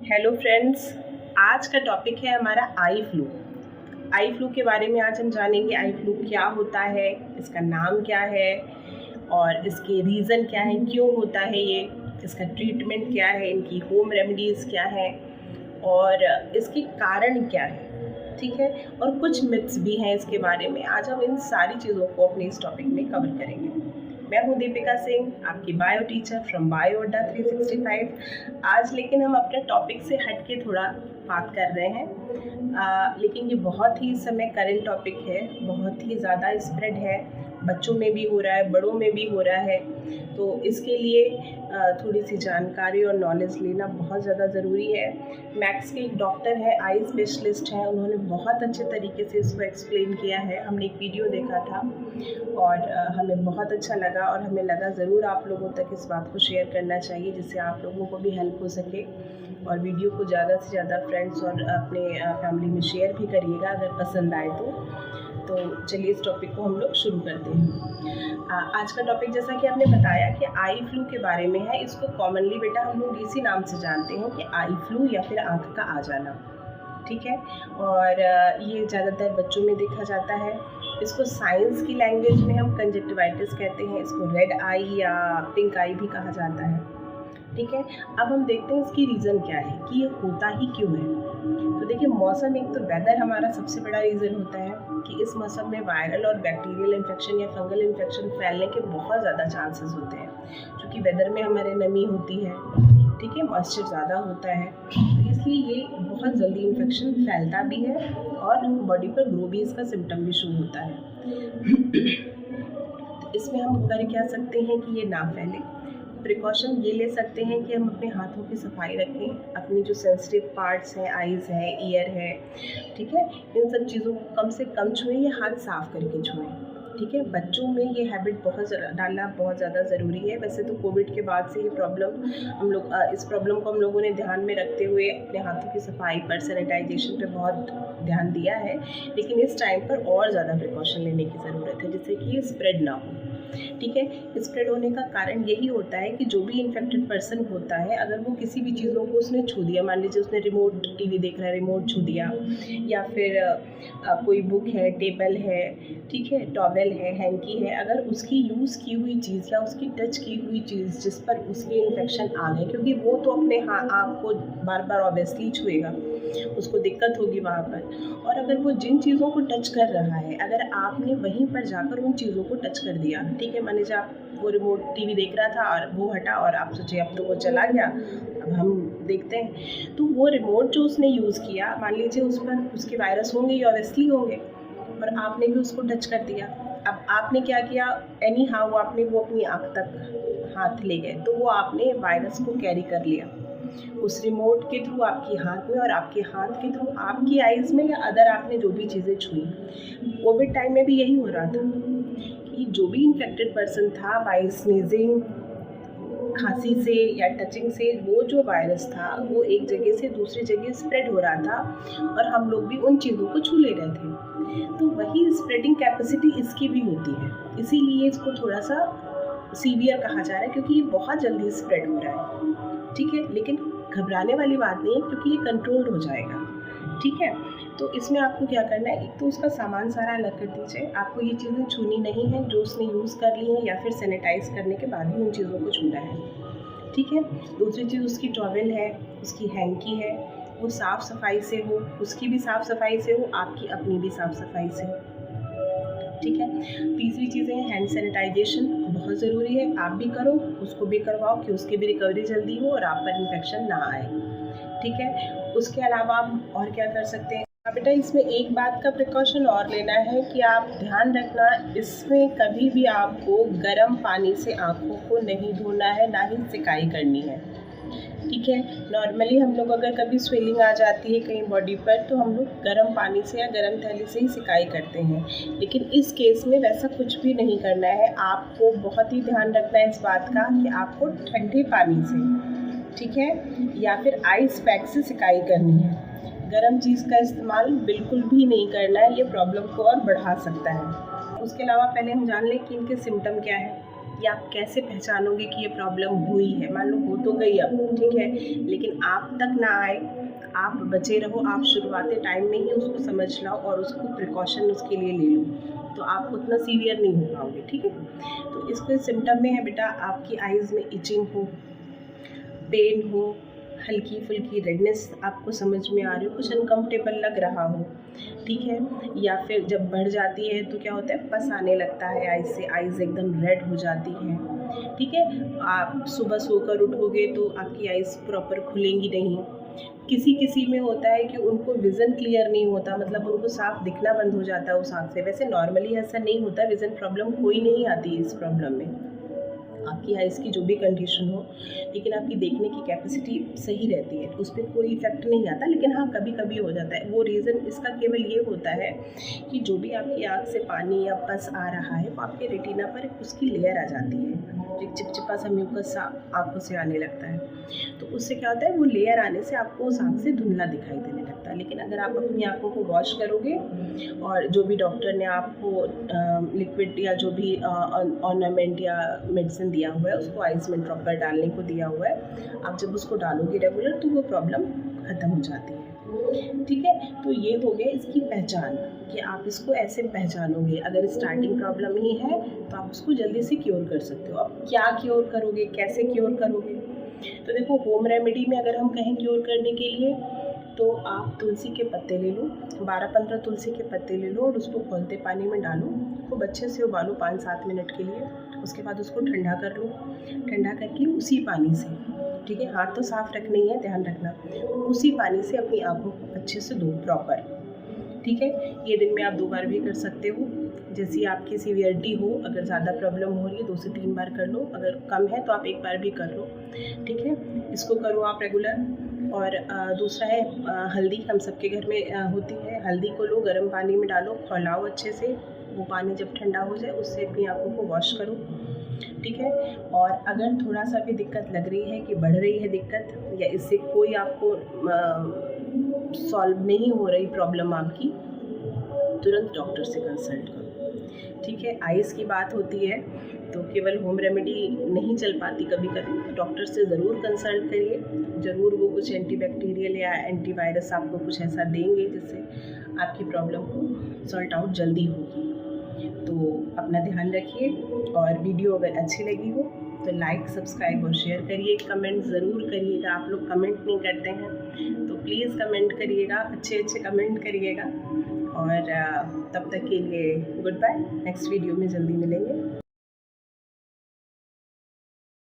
Hello friends, आज का topic है हमारा आई फ्लू। आई फ्लू के बारे में आज हम जानेंगे। आई फ्लू क्या होता है, इसका नाम क्या है और इसके रीज़न क्या है, क्यों होता है ये, इसका ट्रीटमेंट क्या है, इनकी होम रेमेडीज़ क्या है और इसके कारण क्या है। ठीक है, और कुछ मिथ्स भी हैं इसके बारे में। आज हम इन सारी चीज़ों को अपने इस टॉपिक में कवर करेंगे। मैं हूं दीपिका सिंह, आपकी बायो टीचर फ्रॉम बायो अड्डा 365। आज लेकिन हम अपने टॉपिक से हट के थोड़ा बात कर रहे हैं, लेकिन ये बहुत ही इस समय करंट टॉपिक है, बहुत ही ज़्यादा स्प्रेड है, बच्चों में भी हो रहा है, बड़ों में भी हो रहा है। तो इसके लिए थोड़ी सी जानकारी और नॉलेज लेना बहुत ज़्यादा ज़रूरी है। मैक्स के एक डॉक्टर है, आई स्पेशलिस्ट हैं, उन्होंने बहुत अच्छे तरीके से इसको एक्सप्लेन किया है। हमने एक वीडियो देखा था और हमें बहुत अच्छा लगा और हमें लगा ज़रूर आप लोगों तक इस बात को शेयर करना चाहिए, जिससे आप लोगों को भी हेल्प हो सके। और वीडियो को ज़्यादा से ज़्यादा फ्रेंड्स और अपने फैमिली में शेयर भी करिएगा अगर पसंद आए तो चलिए इस टॉपिक को हम लोग शुरू करते हैं। आज का टॉपिक, जैसा कि आपने बताया कि आई फ्लू के बारे में है, इसको कॉमनली बेटा हम लोग इसी नाम से जानते हैं कि आई फ्लू या फिर आँख का आ जाना। ठीक है, और ये ज़्यादातर बच्चों में देखा जाता है। इसको साइंस की लैंग्वेज में हम कंजक्टिवाइटिस कहते हैं, इसको रेड आई या पिंक आई भी कहा जाता है। ठीक है, अब हम देखते हैं इसकी रीज़न क्या है कि ये होता ही क्यों है। तो देखिए, मौसम, एक तो वेदर हमारा सबसे बड़ा रीज़न होता है कि इस मौसम में वायरल और बैक्टीरियल इन्फेक्शन या फंगल इन्फेक्शन फैलने के बहुत ज़्यादा चांसेस होते हैं, क्योंकि वेदर में हमारे नमी होती है, ठीक है, मॉइस्चर ज़्यादा होता है, तो इसलिए ये बहुत जल्दी इन्फेक्शन फैलता भी है और बॉडी पर ग्रो भी इसका सिम्टम भी शुरू होता है। इसमें हम कर क्या सकते हैं कि ये ना फैले। प्रिकॉशन ये ले सकते हैं कि हम अपने हाथों की सफाई रखें, अपनी जो सेंसिटिव पार्ट्स हैं, आइज़ है, ईयर है, ठीक है, इन सब चीज़ों को कम से कम छुएं या हाथ साफ करके छुएं। ठीक है, बच्चों में ये हैबिट डालना बहुत ज़्यादा ज़रूरी है। वैसे तो कोविड के बाद से ये प्रॉब्लम हम लोग इस प्रॉब्लम को हम लोगों ने ध्यान में रखते हुए अपने हाथों की सफाई पर, सैनिटाइजेशन पर बहुत ध्यान दिया है, लेकिन इस टाइम पर और ज़्यादा प्रिकॉशन लेने की ज़रूरत है, जिससे कि ये स्प्रेड ना हो। ठीक है, स्प्रेड होने का कारण यही होता है कि जो भी इन्फेक्टेड पर्सन होता है, अगर वो किसी भी चीज़ों को उसने छू दिया, मान लीजिए उसने रिमोट टीवी देख रहा है, रिमोट छू दिया, या फिर कोई बुक है, टेबल है, ठीक है, टॉवेल है, हैंकी है, अगर उसकी यूज़ की हुई चीज़ या उसकी टच की हुई चीज़ जिस पर उसके इन्फेक्शन आ गए, क्योंकि वो तो अपने आँख को बार बार ऑब्वियसली छुएगा, उसको दिक्कत होगी वहाँ पर। और अगर वो जिन चीज़ों को टच कर रहा है, अगर आपने वहीं पर जाकर उन चीज़ों को टच कर दिया, ठीक है, मान लीजिए आप वो रिमोट टीवी देख रहा था और वो हटा और आप सोचे अब तो वो चला गया, अब हम देखते हैं, तो वो रिमोट जो उसने यूज़ किया, मान लीजिए उस पर उसके वायरस होंगे या ऑब्वियसली होंगे, पर आपने भी उसको टच कर दिया। अब आपने क्या किया, एनी हाउ आपने वो अपनी आँख तक हाथ ले गए, तो वो आपने वायरस को कैरी कर लिया उस रिमोट के थ्रू आपके हाथ में, और आपके हाथ के थ्रू आपकी आइज़ में, या अदर आपने जो भी चीज़ें छुई। कोविड टाइम में भी यही हो रहा था कि जो भी इन्फेक्टेड पर्सन था, बाय स्नीजिंग, खांसी से या टचिंग से, वो जो वायरस था वो एक जगह से दूसरी जगह स्प्रेड हो रहा था और हम लोग भी उन चीज़ों को छू ले रहे थे। तो वही स्प्रेडिंग कैपेसिटी इसकी भी होती है, इसीलिए इसको थोड़ा सा सीवियर कहा जा रहा है, क्योंकि ये बहुत जल्दी स्प्रेड हो रहा है। ठीक है, लेकिन घबराने वाली बात नहीं है, क्योंकि ये कंट्रोल्ड हो जाएगा। ठीक है, तो इसमें आपको क्या करना है, एक तो उसका सामान सारा अलग कर दीजिए, आपको ये चीज़ें छूनी नहीं है जो उसने यूज़ कर ली हैं, या फिर सैनिटाइज़ करने के बाद ही उन चीज़ों को छूना है। ठीक है, दूसरी चीज़ उसकी टॉवेल है, उसकी हैंकी है, वो साफ़ सफाई से हो, उसकी भी साफ़ सफाई से हो, आपकी अपनी भी साफ़ सफाई से हो। ठीक है, तीसरी चीज़ है हैंड सैनिटाइजेशन, बहुत ज़रूरी है, आप भी करो, उसको भी करवाओ, कि उसकी भी रिकवरी जल्दी हो और आप पर इन्फेक्शन ना आए। ठीक है, उसके अलावा आप और क्या कर सकते हैं, बेटा इसमें एक बात का प्रिकॉशन और लेना है कि आप ध्यान रखना, इसमें कभी भी आपको गर्म पानी से आँखों को नहीं धोना है, ना ही सिकाई करनी है। ठीक है, नॉर्मली हम लोग अगर कभी स्वेलिंग आ जाती है कहीं बॉडी पर, तो हम लोग गर्म पानी से या गर्म थैली से ही सिकाई करते हैं, लेकिन इस केस में वैसा कुछ भी नहीं करना है। आपको बहुत ही ध्यान रखना है इस बात का कि आपको ठंडे पानी से, ठीक है, या फिर आइस पैक से सिकाई करनी है। गर्म चीज़ का इस्तेमाल बिल्कुल भी नहीं करना है, ये प्रॉब्लम को और बढ़ा सकता है। उसके अलावा पहले हम जान लें कि इनके सिम्टम क्या है। या आप कैसे पहचानोगे कि ये प्रॉब्लम हुई है? मान लो हो तो गई अब, ठीक है, लेकिन आप तक ना आए, आप बचे रहो, आप शुरुआती टाइम में ही उसको समझ लाओ और उसको प्रिकॉशन उसके लिए ले लो, तो आप उतना सीवियर नहीं हो पाओगे, ठीक है। तो इसके सिम्टम में है बेटा, आपकी आइज़ में इचिंग हो, पेन हो, हल्की फुल्की रेडनेस आपको समझ में आ रही हो, कुछ अनकम्फर्टेबल लग रहा हो, ठीक है, या फिर जब बढ़ जाती है तो क्या होता है, पस आने लगता है आइज़ से, आइज़ एकदम रेड हो जाती हैं, ठीक है। आप सुबह सोकर उठोगे तो आपकी आइज़ प्रॉपर खुलेंगी नहीं। किसी किसी में होता है कि उनको विज़न क्लियर नहीं होता, मतलब उनको साफ दिखना बंद हो जाता है उस आँख से। वैसे नॉर्मली ऐसा नहीं होता, विज़न प्रॉब्लम कोई नहीं आती है इस प्रॉब्लम में, आपकी आइज़ की जो भी कंडीशन हो, लेकिन आपकी देखने की कैपेसिटी सही रहती है, उस पर कोई इफ़ेक्ट नहीं आता। लेकिन हाँ, कभी कभी हो जाता है। वो रीज़न इसका केवल ये होता है कि जो भी आपकी आँख से पानी या पस आ रहा है, वो आपके रेटिना पर उसकी लेयर आ जाती है, एक चिपचिपा सा म्यूकस सा आँखों से आने लगता है। तो उससे क्या होता है, वो लेयर आने से आपको उस आँख से धुंधला दिखाई देने लगता है। लेकिन अगर आप अपनी आँखों को वॉश करोगे और जो भी डॉक्टर ने आपको लिक्विड या जो भी ऑर्नामेंट या मेडिसिन दिया हुआ है, उसको आइज़ में ड्रॉपर डालने को दिया हुआ है, आप जब उसको डालोगे रेगुलर तो वो प्रॉब्लम ख़त्म हो जाती है, ठीक है। तो ये हो गया इसकी पहचान कि आप इसको ऐसे पहचानोगे। अगर स्टार्टिंग प्रॉब्लम ही है तो आप उसको जल्दी से क्योर कर सकते हो। अब क्या क्योर करोगे, कैसे क्योर करोगे? तो देखो, होम रेमेडी में अगर हम कहें क्योर करने के लिए, तो आप तुलसी के पत्ते ले लो, 12-15 तुलसी के पत्ते ले लो और उसको खौलते पानी में डालो, खूब अच्छे से उबालो 5-7 मिनट के लिए। उसके बाद उसको ठंडा कर लो, ठंडा करके उसी पानी से, ठीक है, हाथ तो साफ़ रखना ही है, ध्यान रखना, उसी पानी से अपनी आँखों को अच्छे से धो प्रॉपर, ठीक है। ये दिन में आप 2 बार भी कर सकते हो, जैसी आपकी सीवियरिटी हो। अगर ज़्यादा प्रॉब्लम हो रही है 2 से 3 बार कर लो, अगर कम है तो आप 1 बार भी कर लो, ठीक है। इसको करो आप रेगुलर। और दूसरा है हल्दी, हम सबके घर में होती है। हल्दी को लो, गर्म पानी में डालो, खौलाओ अच्छे से, वो पानी जब ठंडा हो जाए उससे अपनी आँखों को वॉश करो, ठीक है। और अगर थोड़ा सा भी दिक्कत लग रही है कि बढ़ रही है दिक्कत या इससे कोई आपको सॉल्व नहीं हो रही प्रॉब्लम आपकी, तुरंत डॉक्टर से कंसल्ट करो, ठीक है। आइज़ की बात होती है तो केवल होम रेमेडी नहीं चल पाती, कभी कभी तो डॉक्टर से ज़रूर कंसल्ट करिए। ज़रूर वो कुछ एंटीबैक्टीरियल या एंटीवायरस आपको कुछ ऐसा देंगे जिससे आपकी प्रॉब्लम को सॉर्ट आउट जल्दी होगी। तो अपना ध्यान रखिए, और वीडियो अगर अच्छी लगी हो तो लाइक, सब्सक्राइब और शेयर करिए। कमेंट ज़रूर करिएगा, आप लोग कमेंट नहीं करते हैं तो प्लीज़ कमेंट करिएगा, अच्छे अच्छे कमेंट करिएगा। और तब तक के लिए गुड बाय, नेक्स्ट वीडियो में जल्दी मिलेंगे।